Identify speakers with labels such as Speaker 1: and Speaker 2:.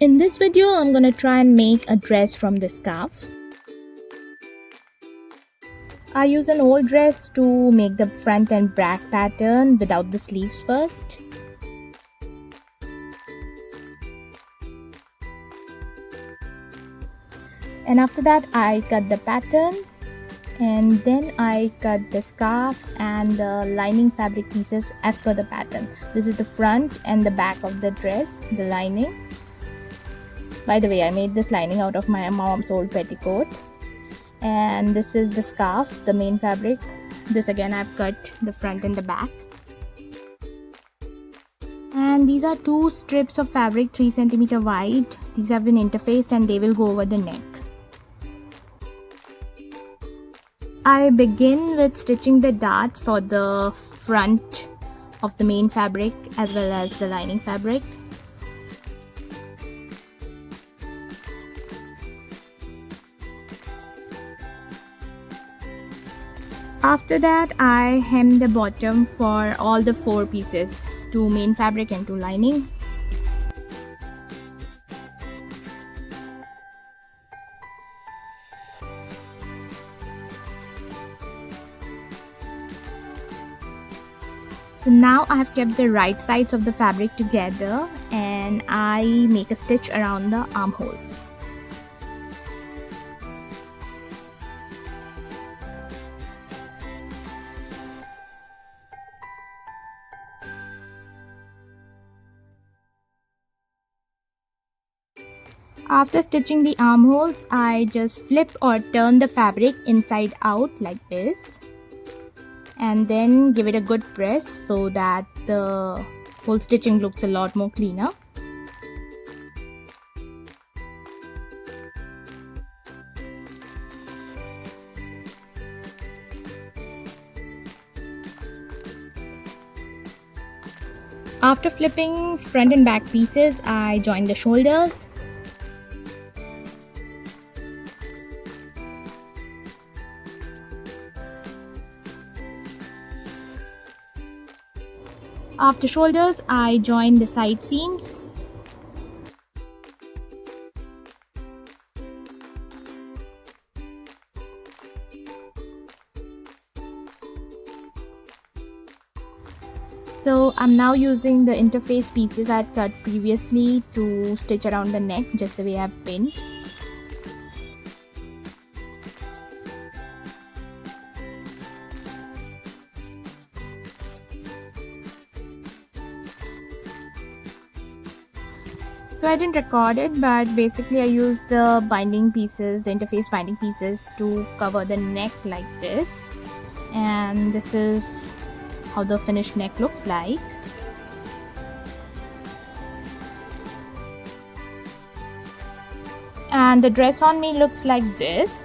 Speaker 1: In this video, I'm gonna try and make a dress from the scarf. I use an old dress to make the front and back pattern without the sleeves first. And after that, I cut the pattern and then I cut the scarf and the lining fabric pieces as per the pattern. This is the front and the back of the dress, the lining. By the way, I made this lining out of my mom's old petticoat. And this is the scarf, the main fabric. This again I've cut the front and the back. And these are two strips of fabric 3 cm wide. These have been interfaced and they will go over the neck. I begin with stitching the darts for the front of the main fabric as well as the lining fabric. After that, I hem the bottom for all the 4 pieces, 2 main fabric and 2 lining. So now I have kept the right sides of the fabric together and I make a stitch around the armholes. After stitching the armholes, I just flip or turn the fabric inside out like this and then give it a good press so that the whole stitching looks a lot more cleaner. After flipping front and back pieces, I join the shoulders. After shoulders, I join the side seams. So I'm now using the interface pieces I had cut previously to stitch around the neck just the way I've pinned. So I didn't record it, but basically I used the binding pieces, the interface binding pieces to cover the neck like this. And this is how the finished neck looks like. And the dress on me looks like this.